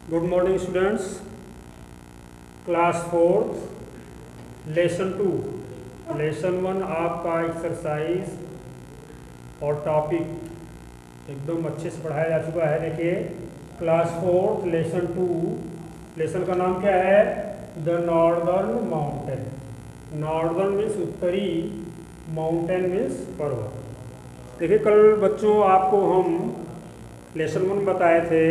Good morning students. Class 4 lesson 2 lesson 1 आपका exercise और topic एकदम अच्छे से पढ़ाया जा चुका है। देखिए क्लास 4 लेसन 2, लेसन का नाम क्या है? The northern mountain. Northern means उत्तरी, माउंटेन मीन्स पर्वत। देखिए कल बच्चों आपको हम लेसन 1 बताए थे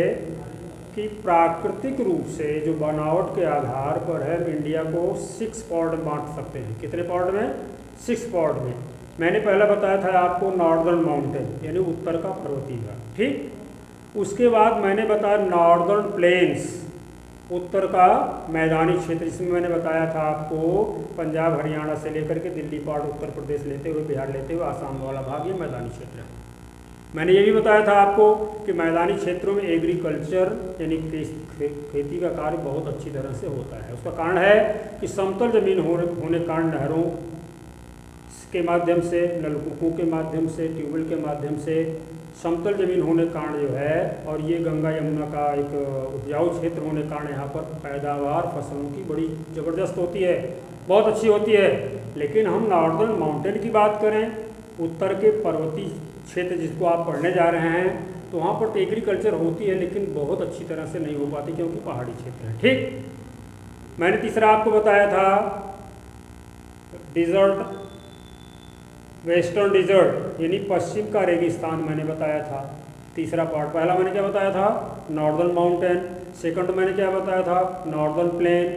कि प्राकृतिक रूप से जो बनावट के आधार पर है इंडिया को 6 पार्ट में बांट सकते हैं। कितने पार्ट में? 6 पार्ट में। मैंने पहला बताया था आपको नॉर्दर्न माउंटेन यानी उत्तर का पर्वतीय भाग, ठीक। उसके बाद मैंने बताया नॉर्दर्न प्लेन्स, उत्तर का मैदानी क्षेत्र, जिसमें मैंने बताया था आपको पंजाब हरियाणा से लेकर के दिल्ली पार्ट, उत्तर प्रदेश लेते हुए, बिहार लेते हुए आसाम वाला भाग, ये मैदानी क्षेत्र है। मैंने ये भी बताया था आपको कि मैदानी क्षेत्रों में एग्रीकल्चर यानी खेती का कार्य बहुत अच्छी तरह से होता है। उसका कारण है कि समतल जमीन होने के कारण नहरों के माध्यम से, नलकूपों के माध्यम से, ट्यूबवेल के माध्यम से, समतल जमीन होने के कारण जो है, और ये गंगा यमुना का एक उपजाऊ क्षेत्र होने के कारण यहाँ पर पैदावार फसलों की बड़ी ज़बरदस्त होती है, बहुत अच्छी होती है। लेकिन हम नॉर्दर्न माउंटेन की बात करें, उत्तर के पर्वतीय क्षेत्र जिसको आप पढ़ने जा रहे हैं, तो वहाँ पर एग्रीकल्चर होती है लेकिन बहुत अच्छी तरह से नहीं हो पाती क्योंकि पहाड़ी क्षेत्र है, ठीक। मैंने तीसरा आपको बताया था डिजर्ट, वेस्टर्न डिजर्ट यानी पश्चिम का रेगिस्तान मैंने बताया था। तीसरा पार्ट, पहला मैंने क्या बताया था? Northern mountain. सेकंड मैंने क्या बताया था? Northern plain.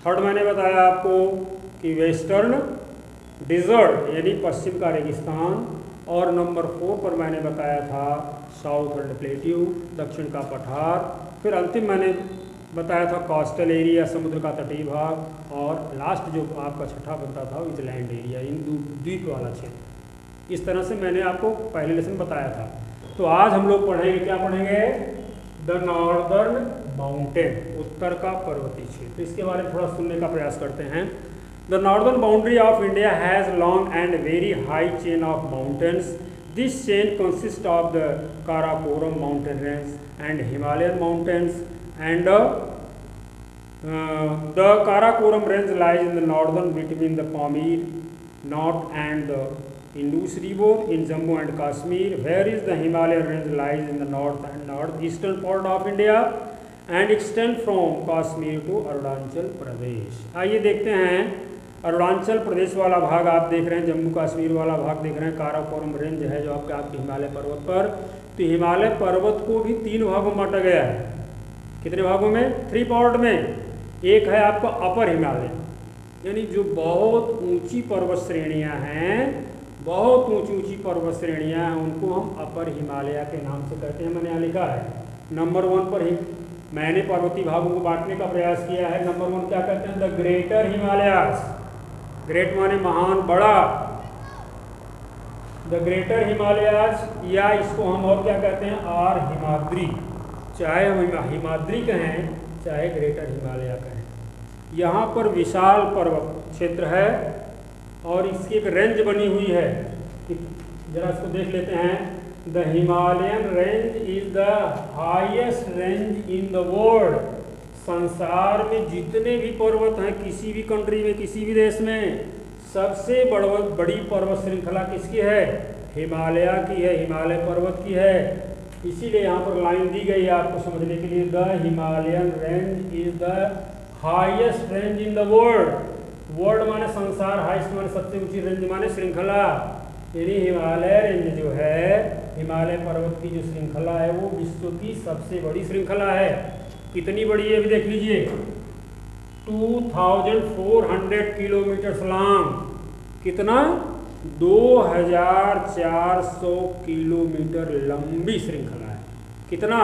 थर्ड मैंने बताया आपको कि वेस्टर्न डिजर्ट यानी पश्चिम का रेगिस्तान। और नंबर 4 पर मैंने बताया था साउथर्न प्लेट्यू, दक्षिण का पठार। फिर अंतिम मैंने बताया था कोस्टल एरिया, समुद्र का तटीय भाग। और लास्ट जो आपका छठा बनता था इनलैंड एरिया, इन द्वीप वाला क्षेत्र। इस तरह से मैंने आपको पहले लेसन बताया था। तो आज हम लोग पढ़ेंगे, क्या पढ़ेंगे? द नॉर्दर्न माउंटेन, उत्तर का पर्वतीय क्षेत्र। इसके बारे में थोड़ा सुनने का प्रयास करते हैं। The northern boundary of India has long and very high chain of mountains. This chain consists of the Karakoram mountain range and Himalayan mountains, and the Karakoram range lies in the northern between the Pamir North and the Indus River in Jammu and Kashmir, whereas the Himalayan range lies in the north and northeastern part of India and extend from Kashmir to Arunachal Pradesh। आइए देखते हैं अरुणाचल प्रदेश वाला भाग आप देख रहे हैं, जम्मू कश्मीर वाला भाग देख रहे हैं, काराकोरम रेंज है जो आपके हिमालय पर्वत पर। तो हिमालय पर्वत को भी 3 भागों में बांटा गया है। कितने भागों में? 3 पार्ट में। एक है आपका अपर हिमालय यानी जो बहुत ऊंची पर्वत श्रेणियां हैं, बहुत ऊंची पर्वत श्रेणियां हैं, उनको हम अपर हिमालय के नाम से कहते हैं। मैंने यहाँ लिखा है नंबर 1 पर ही मैंने पर्वतीय भागों को बांटने का प्रयास किया है। नंबर 1 क्या कहते हैं? The greater Himalayas. ग्रेट माने महान, बड़ा। द ग्रेटर हिमालयाज, या इसको हम और क्या कहते हैं? आर हिमाद्री। चाहे हम हिमाद्री कहें चाहे ग्रेटर हिमालय कहें, यहाँ पर विशाल पर्वत क्षेत्र है और इसकी एक रेंज बनी हुई है। जरा इसको देख लेते हैं। The Himalayan range is the highest range in the world. संसार में जितने भी पर्वत हैं, किसी भी कंट्री में, किसी भी देश में, सबसे बड़ी पर्वत श्रृंखला किसकी है? हिमालय की है, हिमालय पर्वत की है। इसीलिए यहाँ पर लाइन दी गई है आपको समझने के लिए। The Himalayan range is the highest range in the world. World माने संसार, हाईएस्ट माने सबसे ऊंची, रेंज माने श्रृंखला। यानी हिमालय रेंज जो है, हिमालय पर्वत की जो श्रृंखला है, वो विश्व की सबसे बड़ी श्रृंखला है। कितनी बड़ी है अभी देख लीजिए, 2400 किलोमीटर लॉन्ग। कितना? 2400 किलोमीटर लंबी श्रृंखला है। कितना?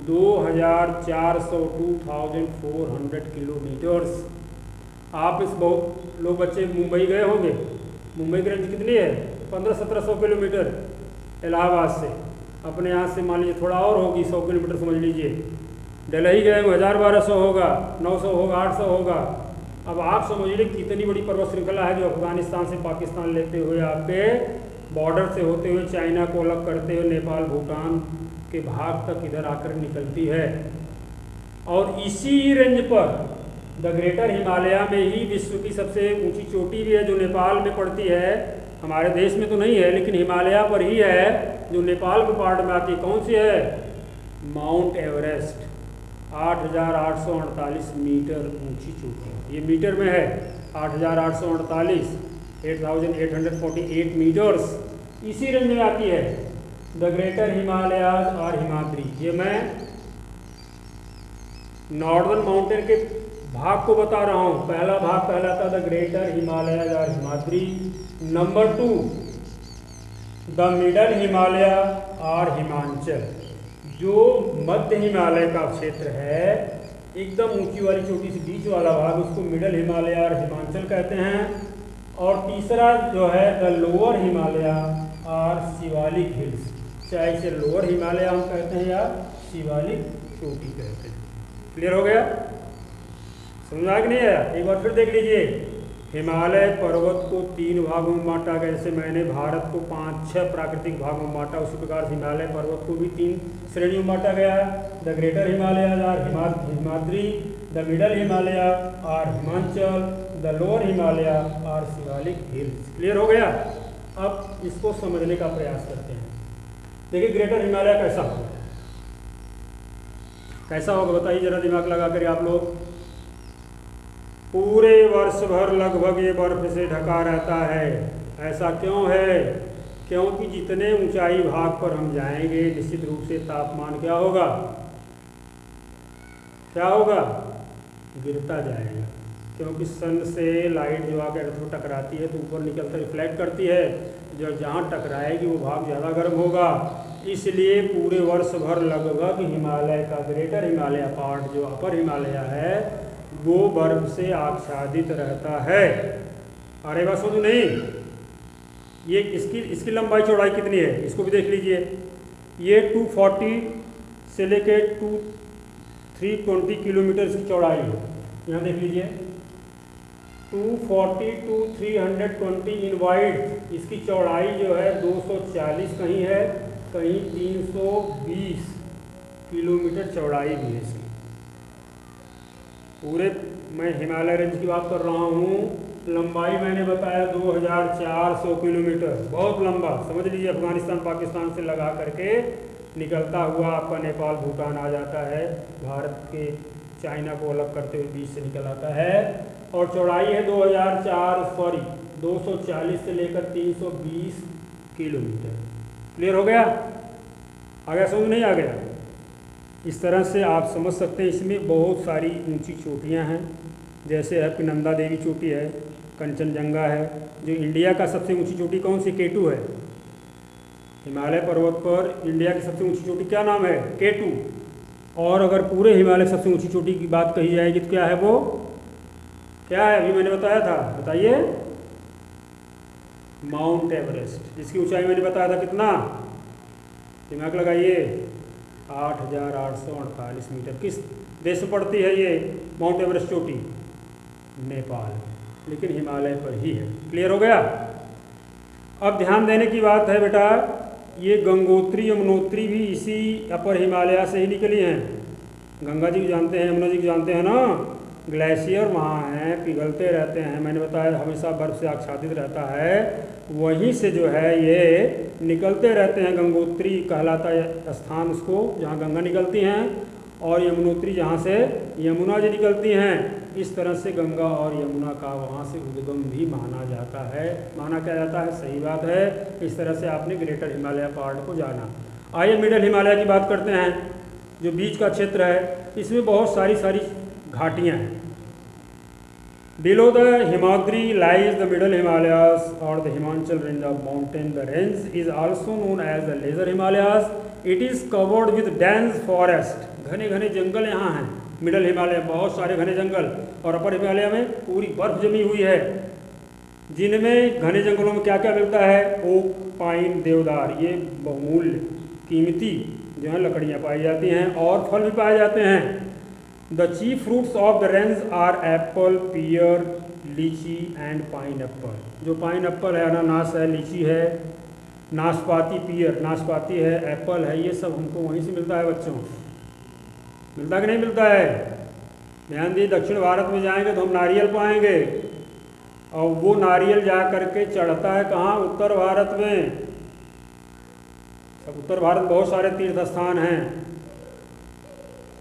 2400 किलोमीटर्स। आप इस बहुत लोग बच्चे मुंबई गए होंगे। मुंबई की रेंज कितनी है? 1500-1700 किलोमीटर इलाहाबाद से। अपने यहाँ से मान लीजिए थोड़ा और होगी, 100 किलोमीटर समझ लीजिए। दिल्ली गए 1000-1200 होगा, 900 होगा, 800 होगा। अब आप समझ लीजिए कितनी बड़ी पर्वत श्रृंखला है जो अफगानिस्तान से पाकिस्तान लेते हुए आपके बॉर्डर से होते हुए चाइना को अलग करते हुए नेपाल भूटान के भाग तक इधर आकर निकलती है। और इसी रेंज पर द ग्रेटर हिमालय में ही विश्व की सबसे ऊंची चोटी भी है, जो नेपाल में पड़ती है। हमारे देश में तो नहीं है, लेकिन हिमालय पर ही है, जो नेपाल के पार्ट में आती है। कौन सी है? माउंट एवरेस्ट, 8,848 मीटर ऊंची चोटी। ये मीटर में है, 8,848, 8,848 मीटर्स, इसी रेंज में आती है द ग्रेटर हिमालयाज और हिमाद्री। ये मैं नॉर्दर्न माउंटेन के भाग को बता रहा हूँ। पहला भाग कहलाता द ग्रेटर हिमालयाज और Himadri. Number 2 the middle Himalaya और हिमांचल। जो मध्य हिमालय का क्षेत्र है, एकदम ऊंची वाली चोटी से बीच वाला भाग, उसको मिडल हिमालय और हिमांचल कहते हैं। और तीसरा जो है द लोअर हिमालय और शिवालिक हिल्स, चाहे इसे लोअर हिमालय हम कहते हैं या शिवालिक चोटी कहते हैं। क्लियर हो गया? समझा कि नहीं आया? एक बार फिर देख लीजिए। हिमालय पर्वत को 3 भागों में बांटा गया। जैसे मैंने भारत को 5-6 प्राकृतिक भागों में बांटा, उसी प्रकार से हिमालय पर्वत को भी 3 श्रेणियों में बांटा गया है। द ग्रेटर हिमालय और हिमाद्री, द मिडल हिमालय और हिमांचल, द लोअर हिमालय और शिवालिक हिल्स। क्लियर हो गया? अब इसको समझने का प्रयास करते हैं। देखिए ग्रेटर हिमालय कैसा होगा, कैसा होगा बताइए जरा, दिमाग लगा कर आप लोग। पूरे वर्ष भर लगभग ये बर्फ से ढका रहता है। ऐसा क्यों है? क्योंकि जितने ऊंचाई भाग पर हम जाएंगे, निश्चित रूप से तापमान क्या होगा? क्या होगा? गिरता जाएगा, क्योंकि सन से लाइट जो आकर अर्थ में टकराती है तो ऊपर निकलकर रिफ्लेक्ट करती है। जो जहाँ टकराएगी वो भाग ज़्यादा गर्म होगा। इसलिए पूरे वर्ष भर लगभग हिमालय का ग्रेटर हिमालय पार्ट, जो अपर हिमालय है, वो बर्फ से आच्छादित रहता है। अरे बात समझो नहीं? ये इसकी लंबाई चौड़ाई कितनी है, इसको भी देख लीजिए। ये 240 से लेके 320 किलोमीटर की चौड़ाई है। यहाँ देख लीजिए, 240 to 320 इन वाइड। इसकी चौड़ाई जो है 240 कहीं है, कहीं 320 किलोमीटर चौड़ाई भी है इसकी। पूरे मैं हिमालय रेंज की बात कर रहा हूँ। लंबाई मैंने बताया 2400 किलोमीटर, बहुत लंबा। समझ लीजिए अफगानिस्तान पाकिस्तान से लगा करके निकलता हुआ आपका नेपाल भूटान आ जाता है, भारत के चाइना को अलग करते हुए बीच से निकल आता है। और चौड़ाई है 240 से लेकर 320 किलोमीटर। क्लियर हो गया? आ गया समझ नहीं आ गया? इस तरह से आप समझ सकते हैं। इसमें बहुत सारी ऊंची चोटियां हैं, जैसे है पिनंदा देवी चोटी है, कंचनजंगा है। जो इंडिया का सबसे ऊंची चोटी कौन सी? K2 है। हिमालय पर्वत पर इंडिया की सबसे ऊंची चोटी क्या नाम है? K2। और अगर पूरे हिमालय की सबसे ऊंची चोटी की बात कही जाएगी तो क्या है वो? क्या है? अभी मैंने बताया था, बताइए। माउंट एवरेस्ट, जिसकी ऊंचाई मैंने बताया था कितना? दिमाग लगाइए, 8,848 मीटर। किस देश में पड़ती है ये माउंट एवरेस्ट चोटी? नेपाल, लेकिन हिमालय पर ही है। क्लियर हो गया? अब ध्यान देने की बात है बेटा, ये गंगोत्री यमुनोत्री भी इसी अपर हिमालय से ही निकली हैं। गंगा जी को जानते हैं, यमुना जी को जानते हैं ना। ग्लेशियर वहाँ हैं, पिघलते रहते हैं। मैंने बताया हमेशा बर्फ से आच्छादित रहता है। वहीं से जो है ये निकलते रहते हैं। गंगोत्री कहलाता है स्थान उसको, जहाँ गंगा निकलती हैं, और यमुनोत्री जहाँ से यमुना जी निकलती हैं। इस तरह से गंगा और यमुना का वहाँ से उद्गम भी माना जाता है। माना क्या जाता है? सही बात है। इस तरह से आपने ग्रेटर हिमालय पार्ट को जाना। आइए मिडल हिमालय की बात करते हैं, जो बीच का क्षेत्र है। इसमें बहुत सारी घाटियाँ हैं। Below the Himadri lies the middle Himalayas or the Himachal range of mountain. The range is also known as the Lesser Himalayas. It is covered with dense forest. घने घने जंगल यहाँ हैं। मिडल हिमालय बहुत सारे घने जंगल, और अपर हिमालय में पूरी बर्फ जमी हुई है, जिनमें घने जंगलों में क्या क्या मिलता है? ओक, पाइन, देवदार, ये बहुमूल्य कीमती जो है लकड़ियाँ पाई जाती हैं, और फल भी पाए जाते हैं। The chief fruits of the range are apple, pear, लीची and pineapple. जो पाइनएप्पल है, अनानास है, लीची है, नाशपाती, पियर नाशपाती है, एप्पल है, ये सब हमको वहीं से मिलता है बच्चों। मिलता कि नहीं मिलता है? ध्यान दिए, दक्षिण भारत में जाएंगे तो हम नारियल पाएंगे, और वो नारियल जा करके चढ़ता है कहाँ? उत्तर भारत में। उत्तर भारत में बहुत सारे तीर्थ स्थान हैं,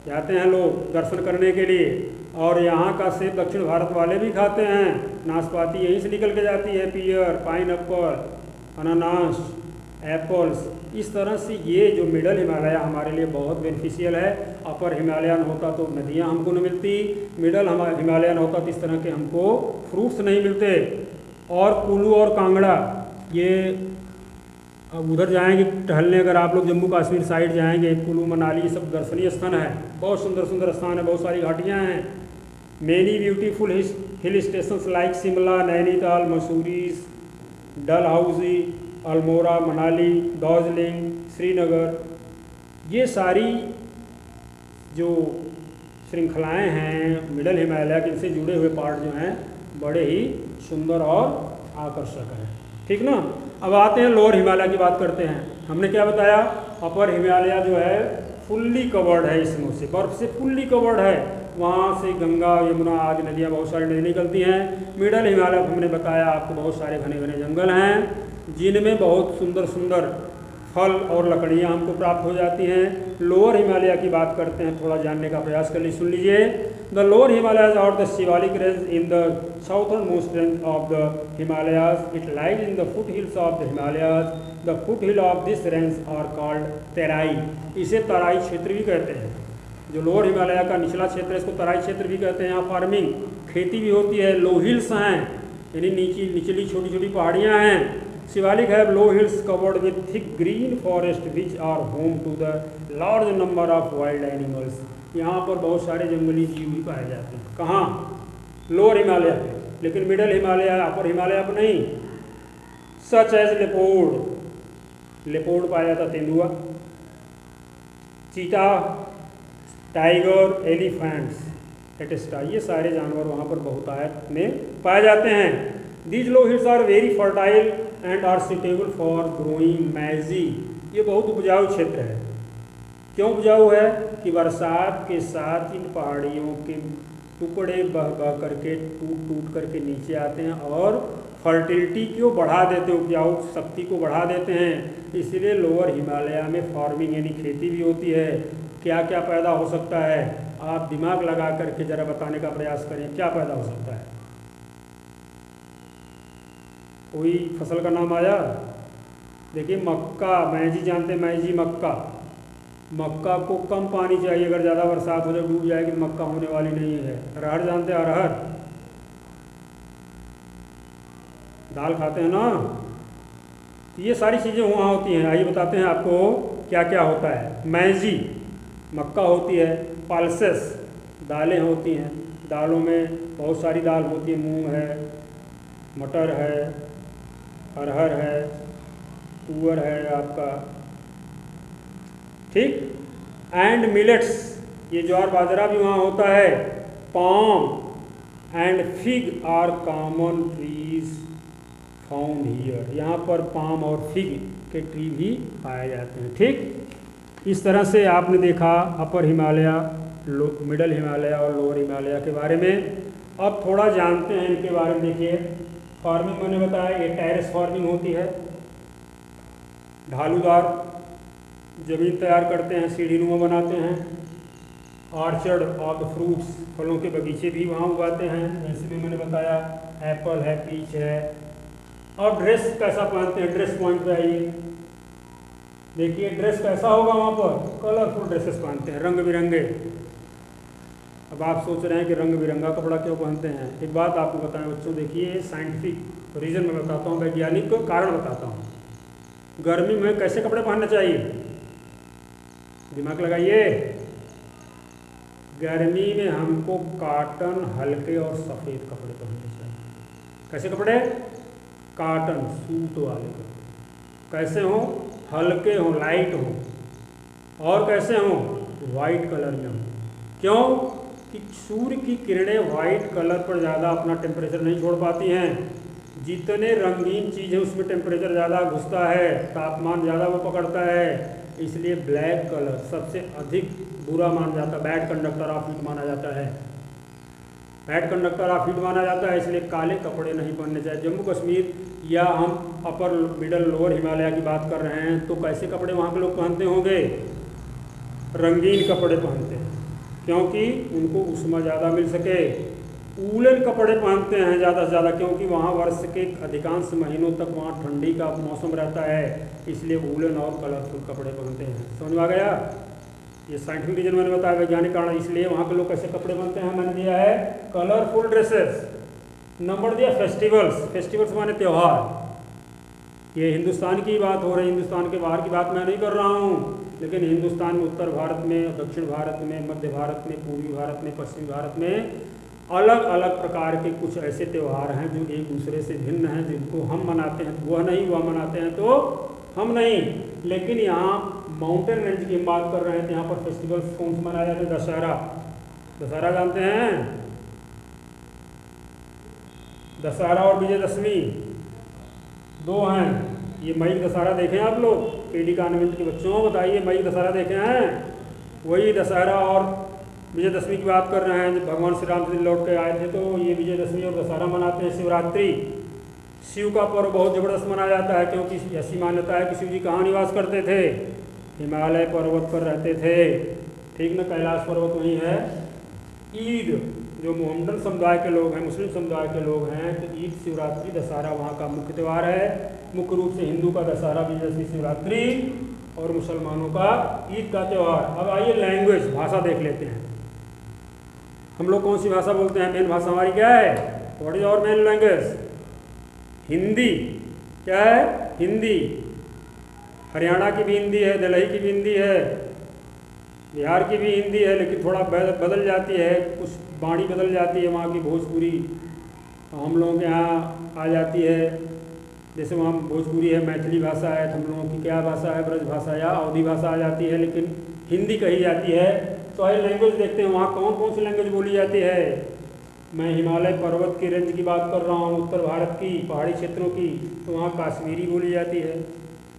जाते हैं लोग दर्शन करने के लिए, और यहाँ का सेब दक्षिण भारत वाले भी खाते हैं। नाशपाती यहीं से निकल के जाती है, पियर, पाइनएप्पल, अनानास, एप्पल्स। इस तरह से ये जो मिडल हिमालय हमारे लिए बहुत बेनिफिशियल है। अपर हिमालयन होता तो नदियाँ हमको नहीं मिलती, मिडल हिमालयन होता तो इस तरह के हमको फ्रूट्स नहीं मिलते। और कुल्लू और कांगड़ा, ये अब उधर जाएंगे टहलने, अगर आप लोग जम्मू कश्मीर साइड जाएंगे, कुल्लू मनाली, ये सब दर्शनीय स्थान है, बहुत सुंदर सुंदर स्थान है, बहुत सारी घाटियाँ हैं। Many beautiful hill stations like Shimla, Nainital, Mussoorie, Dalhousie, Almora, Manali, Darjeeling, Srinagar, ये सारी जो श्रृंखलाएं हैं मिडल हिमालय के, इनसे जुड़े हुए पार्ट जो हैं बड़े ही सुंदर और आकर्षक हैं। ठीक ना? अब आते हैं लोअर हिमालय की बात करते हैं। हमने क्या बताया? अपर हिमालय जो है फुल्ली कवर्ड है, स्नो से, बर्फ से फुल्ली कवर्ड है। वहाँ से गंगा, यमुना आदि नदियाँ, बहुत सारी नदी निकलती हैं। मिडल हिमालय हमने बताया आपको बहुत सारे घने घने जंगल हैं, जिनमें बहुत सुंदर सुंदर फल और लकड़ियाँ हमको प्राप्त हो जाती हैं। लोअर हिमालय की बात करते हैं, थोड़ा जानने का प्रयास कर लीजिए, सुन लीजिए। द लोअर हिमालयज और the Shivalik range in the southernmost range of the Himalayas. It lies in the foothills of the Himalayas. The foot hill of this range are called Terai. इसे तराई क्षेत्र भी कहते हैं। जो लोअर हिमालय का निचला क्षेत्र है, इसको तराई क्षेत्र भी कहते हैं। यहाँ फार्मिंग, खेती भी होती है। लो हिल्स हैं, यानी निचली छोटी छोटी पहाड़ियाँ हैं। Shivalik have low hills covered with thick green forest which are home to the large number of wild animals. यहाँ पर बहुत सारे जंगली जीव भी पाए जाते हैं। कहाँ? लोअर हिमालय पे, लेकिन मिडल हिमालय, अपर हिमालय पर नहीं। सच एज लेपोर्ड, लेपोर्ड पाया जाता, तेंदुआ, चीता, टाइगर, एलिफेंट्स एटेस्टा, ये सारे जानवर वहाँ पर बहुतायत में पाए जाते हैं। These low hills are very fertile and are suitable for growing maize. ये बहुत उपजाऊ क्षेत्र है। क्यों उपजाऊ है? कि बरसात के साथ इन पहाड़ियों के टुकड़े बह बह करके, टूट टूट करके नीचे आते हैं और फर्टिलिटी को बढ़ा देते हैं, उपजाऊ शक्ति को बढ़ा देते हैं। इसलिए लोअर हिमालय में फार्मिंग यानी खेती भी होती है। क्या क्या पैदा हो सकता है? आप दिमाग लगा करके ज़रा बताने का प्रयास करें, क्या पैदा हो सकता है? कोई फसल का नाम आया? देखिए, मक्का, मैजी जानते हैं, मैजी मक्का। मक्का को कम पानी चाहिए, अगर ज़्यादा बरसात हो जाए डूब जाएगी तो मक्का होने वाली नहीं है। अरहर जानते हैं? अरहर दाल खाते हैं ना? ये सारी चीज़ें वहाँ होती हैं। आइए बताते हैं आपको क्या क्या होता है। मैजी मक्का होती है, पल्सेस दालें होती हैं, दालों में बहुत सारी दाल होती है, मूंग है, मटर है, अरहर है, तुअर है आपका, ठीक। एंड मिलेट्स, ये ज्वार बाजरा भी वहाँ होता है। Palm and fig are common trees found here. यहाँ पर पाम और फिग के ट्री भी पाए जाते हैं, ठीक। इस तरह से आपने देखा अपर हिमालय, मिडल हिमालय और लोअर हिमालय के बारे में। अब थोड़ा जानते हैं इनके बारे में। देखिए, फार्मिंग मैंने बताया, ये टेरेस फार्मिंग होती है। ढालूदार ज़मीन तैयार करते हैं, सीढ़ीनुमा बनाते हैं। ऑर्चर्ड ऑफ द फ्रूट्स, फलों के बगीचे भी वहाँ उगाते हैं, जैसे भी मैंने बताया, एप्पल है, पीच है। और ड्रेस कैसा पहनते हैं? ड्रेस पॉइंट पे आइए, देखिए ड्रेस कैसा होगा वहाँ पर? कलरफुल ड्रेसेस पहनते हैं, रंग बिरंगे। अब आप सोच रहे हैं कि रंग बिरंगा कपड़ा क्यों पहनते हैं? एक बात आपको बताएं बच्चों, देखिए साइंटिफिक रीज़न मैं बताता हूँ, वैज्ञानिक कारण बताता हूँ। गर्मी में कैसे कपड़े पहनने चाहिए? दिमाग लगाइए। गर्मी में हमको कॉटन, हल्के और सफ़ेद कपड़े पहनने चाहिए। कैसे कपड़े? कॉटन, सूत वाले कपड़े। कैसे हों? हल्के हों, लाइट हों, और कैसे हों? वाइट कलर में हों। क्यों? कि सूर्य की किरणें वाइट कलर पर ज़्यादा अपना टेम्परेचर नहीं छोड़ पाती हैं। जितने रंगीन चीज़ है उसमें टेम्परेचर ज़्यादा घुसता है, तापमान ज़्यादा वो पकड़ता है। इसलिए ब्लैक कलर सबसे अधिक बुरा माना जाता है, बैड कंडक्टर ऑफ हीट माना जाता है, बैड कंडक्टर ऑफ हीट माना जाता है, इसलिए काले कपड़े नहीं पहनने चाहिए। जम्मू कश्मीर या हम अपर मिडल लोअर हिमालय की बात कर रहे हैं तो कैसे कपड़े वहाँ के लोग पहनते होंगे? रंगीन कपड़े पहनते हैं, क्योंकि उनको उष्मा ज़्यादा मिल सके। ऊलन कपड़े पहनते हैं ज़्यादा से ज़्यादा, क्योंकि वहाँ वर्ष के अधिकांश महीनों तक वहाँ ठंडी का मौसम रहता है, इसलिए ऊलन और कलरफुल कपड़े पहनते हैं। समझ में आ गया? ये साइंटिफिक रीजन मैंने बताया, वैज्ञानिक कारण, इसलिए वहाँ के लोग कैसे कपड़े पहनते हैं मैंने दिया है कलरफुल ड्रेसेस। नंबर दिया फेस्टिवल्स। फेस्टिवल्स माने त्यौहार। ये हिंदुस्तान की बात हो रही, हिंदुस्तान के बाहर की बात मैं नहीं कर रहा हूँ, लेकिन हिंदुस्तान में उत्तर भारत में, दक्षिण भारत में, मध्य भारत में, पूर्वी भारत में, पश्चिमी भारत में अलग अलग प्रकार के कुछ ऐसे त्यौहार हैं जो एक दूसरे से भिन्न हैं, जिनको हम मनाते हैं वह नहीं, वह मनाते हैं तो हम नहीं। लेकिन यहाँ माउंटेन रेंज की बात कर रहे हैं तो यहाँ पर फेस्टिवल्स कौन से मनाए जाते हैं? दशहरा। दशहरा जानते हैं? दशहरा और विजयदशमी दो हैं। ये मई दशहरा देखें आप लोग, केडी कॉन्वेंट के बच्चों बताइए, मई दशहरा देखे हैं? वही दशहरा और विजयदशमी की बात कर रहे हैं। जब भगवान श्री राम जी लौट के आए थे तो ये विजयदशमी और दशहरा मनाते हैं। शिवरात्रि, शिव का पर्व बहुत ज़बरदस्त मनाया जाता है, क्योंकि ऐसी मान्यता है कि शिव जी कहाँ निवास करते थे? हिमालय पर्वत पर रहते थे, ठीक ना, कैलाश पर्वत वहीं है। ईद, जो मोहम्मदन समुदाय के लोग हैं, मुस्लिम समुदाय के लोग हैं, तो ईद, शिवरात्रि, दशहरा वहाँ का मुख्य त्यौहार है। मुख्य रूप से हिंदू का दशहरा, विजयदशमी, शिवरात्रि, और मुसलमानों का ईद का त्यौहार। अब आइए लैंग्वेज, भाषा देख लेते हैं। हम लोग कौन सी भाषा बोलते हैं? मेन भाषा हमारी क्या है? What is our main language? Hindi. क्या है? हिंदी। हरियाणा की भी हिंदी है, दिल्ली की भी हिंदी है, बिहार की भी हिंदी है, लेकिन थोड़ा बदल जाती है, कुछ बाणी बदल जाती है। वहाँ की भोजपुरी हम लोगों के यहाँ आ जाती है, जैसे वहाँ भोजपुरी है, मैथिली भाषा है, हम लोगों की क्या भाषा है? ब्रज भाषा या अवधी भाषा आ जाती है, लेकिन हिंदी कही जाती है। तो आइए लैंग्वेज देखते हैं, वहाँ कौन कौन सी लैंग्वेज बोली जाती है। मैं हिमालय पर्वत की रेंज की बात कर रहा हूँ, उत्तर भारत की पहाड़ी क्षेत्रों की, तो वहाँ कश्मीरी बोली जाती है,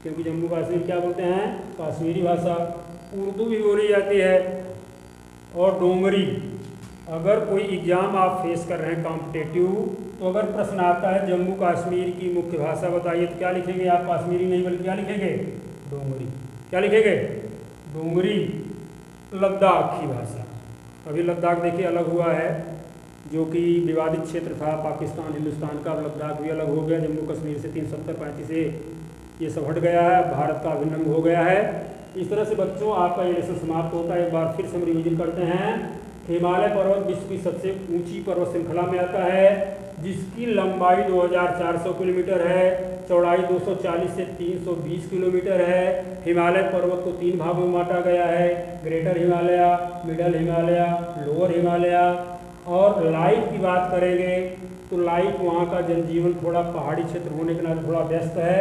क्योंकि जम्मू कश्मीर क्या बोलते हैं? कश्मीरी भाषा। उर्दू भी बोली जाती है, और डोगरी। अगर कोई एग्ज़ाम आप फेस कर रहे हैं कॉम्पिटेटिव, तो अगर प्रश्न आता है जम्मू कश्मीर की मुख्य भाषा बताइए, तो क्या लिखेंगे आप? कश्मीरी नहीं बल्कि क्या लिखेंगे? डोगरी। क्या लिखेंगे? डोगरी। लद्दाख की भाषा, अभी लद्दाख देखिए अलग हुआ है, जो कि विवादित क्षेत्र था पाकिस्तान हिंदुस्तान का, लद्दाख भी अलग हो गया। जम्मू कश्मीर से 370-35 से ये सब हट गया है, भारत का अभिन्न अंग हो गया है। इस तरह से बच्चों आपका ये लेसन समाप्त होता है। एक बार फिर से हम रिविजन करते हैं। हिमालय पर्वत विश्व की सबसे ऊंची पर्वत श्रृंखला में आता है, जिसकी लंबाई 2400 किलोमीटर है, चौड़ाई 240 से 320 किलोमीटर है। हिमालय पर्वत को 3 भागों में बांटा गया है, greater Himalaya, middle Himalaya, lower Himalaya. और लाइफ की बात करेंगे तो लाइफ वहाँ का जनजीवन थोड़ा पहाड़ी क्षेत्र होने के नाते थोड़ा व्यस्त है,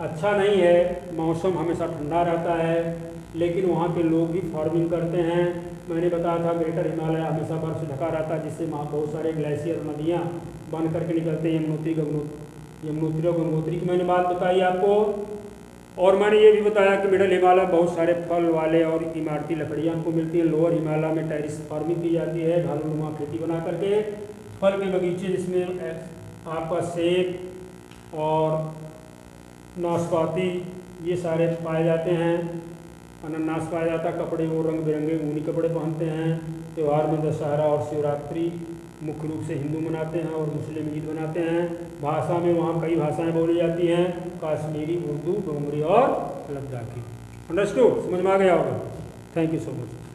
अच्छा नहीं है। मौसम हमेशा ठंडा रहता है, लेकिन वहाँ के लोग भी फार्मिंग करते हैं। मैंने बताया था ग्रेटर हिमालय हमेशा बर्फ से ढका रहता है, जिससे वहाँ बहुत सारे ग्लेशियर, नदियाँ बन करके निकलते हैं। यमुनोत्री और गंगोत्री की मैंने बात बताई आपको। और मैंने ये भी बताया कि मिडल हिमालय बहुत सारे फल वाले और इमारती लकड़ियाँ हमको मिलती हैं। लोअर हिमालय में टेरिस फार्मिंग की जाती है, ढालनुमा खेती बना करके, फल के बगीचे जिसमें आपका सेब और नाशपाती ये सारे पाए जाते हैं, अनानास पाया जाता है। कपड़े वो रंग बिरंगे ऊनी कपड़े पहनते हैं। त्यौहार में दशहरा और शिवरात्रि मुख्य रूप से हिंदू मनाते हैं और मुस्लिम ईद मनाते हैं। भाषा में वहाँ कई भाषाएं बोली जाती हैं, कश्मीरी, उर्दू, डोगरी और लद्दाखी। अंडरस्टूड? समझ में आ गया होगा। Thank you so much.